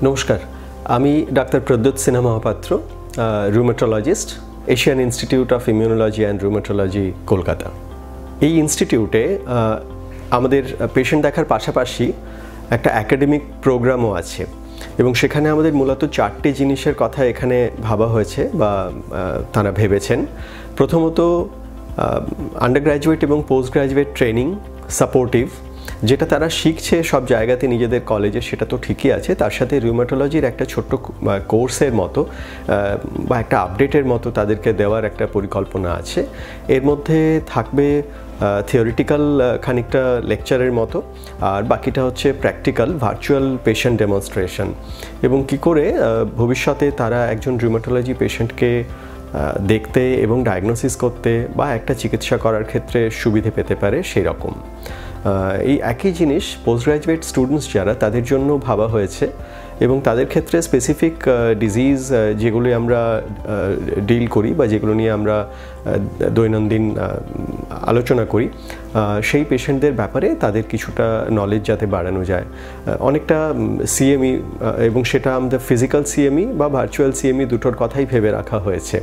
নমস্কার, আমি doctor Pradyut Sinha Mohapatra, rheumatologist, Asian Institute of Immunology and Rheumatology, Kolkata. এই ইনস্টিটিউটে আমাদের পেশেন্ট দেখার পাশাপাশি একটা একাডেমিক প্রোগ্রামও আছে এবং সেখানে আমাদের মূলত 4টে জিনিসের কথা এখানে ভাবা হয়েছে বা তারা ভেবেছেন। প্রথমত আন্ডার গ্র্যাজুয়েট এবং পোস্ট গ্র্যাজুয়েট ট্রেনিং সাপোর্টিভ, যেটা তারা শিখছে সব জায়গাতে নিজেদের কলেজে, সেটা তো ঠিকই আছে, তার সাথে রিউমাটোলজির একটা ছোট্ট কোর্সের মতো বা একটা আপডেটের মতো তাদেরকে দেওয়ার একটা পরিকল্পনা আছে। এর মধ্যে থাকবে থিওরিটিক্যাল খানিকটা লেকচারের মতো, আর বাকিটা হচ্ছে প্র্যাকটিক্যাল ভার্চুয়াল পেশেন্ট ডেমনস্ট্রেশন, এবং কি করে ভবিষ্যতে তারা একজন রিউমাটোলজি পেশেন্টকে দেখতে এবং ডায়াগনোসিস করতে বা একটা চিকিৎসা করার ক্ষেত্রে সুবিধে পেতে পারে সেই রকম। এই একই জিনিস পোস্ট গ্র্যাজুয়েট স্টুডেন্টস যারা, তাদের জন্য ভাবা হয়েছে এবং তাদের ক্ষেত্রে স্পেসিফিক ডিজিজ যেগুলো আমরা ডিল করি বা যেগুলো নিয়ে আমরা দৈনন্দিন আলোচনা করি, সেই পেশেন্টদের ব্যাপারে তাদের কিছুটা নলেজ যাতে বাড়ানো যায়। অনেকটা সিএমই, এবং সেটা আমাদের ফিজিক্যাল সিএমই বা ভার্চুয়াল সিএমই দুটোর কথাই ভেবে রাখা হয়েছে।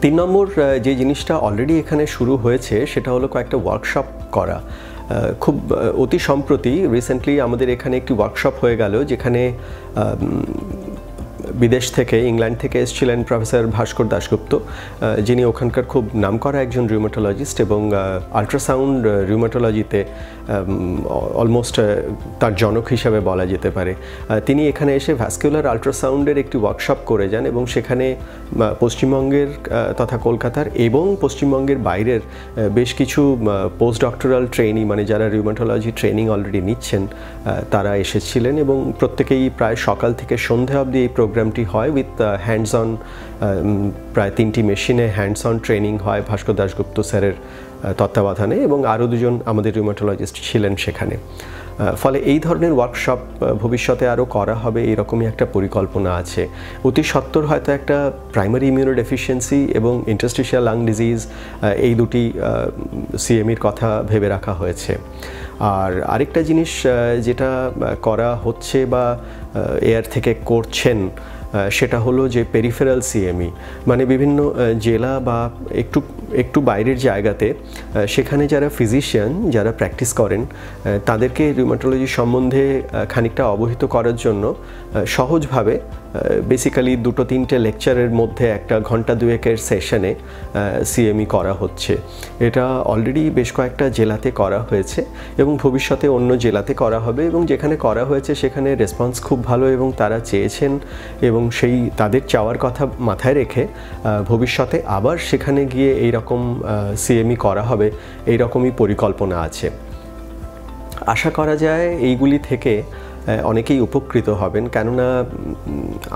3 নম্বর যে জিনিসটা অলরেডি এখানে শুরু হয়েছে সেটা হলো কয়েকটা ওয়ার্কশপ করা। খুব অতি সম্প্রতি রিসেন্টলি আমাদের এখানে একটি ওয়ার্কশপ হয়ে গেল, যেখানে বিদেশ থেকে, ইংল্যান্ড থেকে এসেছিলেন প্রফেসর ভাস্কর দাশগুপ্ত, যিনি ওখানকার খুব নামকরা একজন রিউমাটোলজিস্ট এবং আল্ট্রাসাউন্ড রিউমাটোলজিতে অলমোস্ট তার জনক হিসাবে বলা যেতে পারে। তিনি এখানে এসে ভ্যাসকুলার আল্ট্রাসাউন্ডের একটি ওয়ার্কশপ করে যান এবং সেখানে পশ্চিমবঙ্গের তথা কলকাতার এবং পশ্চিমবঙ্গের বাইরের বেশ কিছু পোস্ট ডক্টরাল ট্রেনি, মানে যারা রিউমাটোলজি ট্রেনিং অলরেডি নিচ্ছেন, তারা এসেছিলেন এবং প্রত্যেকেই প্রায় সকাল থেকে সন্ধ্যা অবধি এই প্রোগ্রামটি হয় উইথ হ্যান্ডস অন। প্রায় 3টি মেশিনে হ্যান্ডস অন ট্রেনিং হয় ভাস্কর দাশগুপ্ত স্যারের তত্ত্বাবধানে, এবং আরও 2জন আমাদের রিউমাটোলজিস্ট ছিলেন সেখানে। ফলে এই ধরনের ওয়ার্কশপ ভবিষ্যতে আরও করা হবে, এইরকমই একটা পরিকল্পনা আছে। অতি সত্বর হয়তো একটা প্রাইমারি ইমিউনোডেফিসিয়েন্সি এবং ইন্টারস্টিশিয়াল লাং ডিজিজ, এই দুটি সিএমইর কথা ভেবে রাখা হয়েছে। আর আরেকটা জিনিস যেটা করা হচ্ছে বা এয়ার থেকে করছেন, সেটা হলো যে পেরিফেরাল সিএমই, মানে বিভিন্ন জেলা বা একটু বাইরের জায়গাতে সেখানে যারা ফিজিশিয়ান, যারা প্র্যাকটিস করেন, তাদেরকে রিউমাটোলজি সম্বন্ধে খানিকটা অবহিত করার জন্য সহজভাবে বেসিক্যালি 2-3টে লেকচারের মধ্যে একটা ঘন্টা 2-এর সেশনে সিএমই করা হচ্ছে। এটা অলরেডি বেশ কয়েকটা জেলাতে করা হয়েছে এবং ভবিষ্যতে অন্য জেলাতে করা হবে, এবং যেখানে করা হয়েছে সেখানে রেসপন্স খুব ভালো এবং তারা চেয়েছেন, এবং সেই তাদের চাওয়ার কথা মাথায় রেখে ভবিষ্যতে আবার সেখানে গিয়ে এইরকম সিএমই করা হবে, এইরকমই পরিকল্পনা আছে। আশা করা যায় এইগুলি থেকে অনেকেই উপকৃত হবেন, কেননা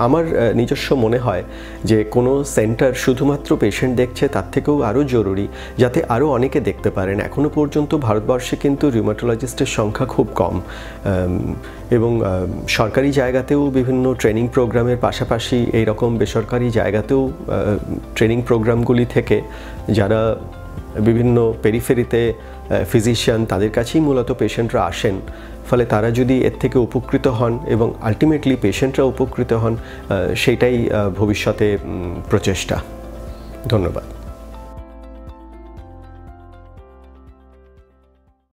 আমার নিজস্ব মনে হয় যে কোনো সেন্টার শুধুমাত্র পেশেন্ট দেখছে তার থেকেও আরও জরুরি যাতে আরও অনেকে দেখতে পারেন। এখনও পর্যন্ত ভারতবর্ষে কিন্তু রিউমাটোলজিস্টের সংখ্যা খুব কম, এবং সরকারি জায়গাতেও বিভিন্ন ট্রেনিং প্রোগ্রামের পাশাপাশি এইরকম বেসরকারি জায়গাতেও ট্রেনিং প্রোগ্রামগুলি থেকে যারা বিভিন্ন পেরিফেরিতে ফিজিশিয়ান, তাদের কাছেই মূলত পেশেন্টরা আসেন। ফলে তারা যদি এর থেকে উপকৃত হন এবং আলটিমেটলি পেশেন্টরা উপকৃত হন, সেটাই ভবিষ্যতে প্রচেষ্টা। ধন্যবাদ।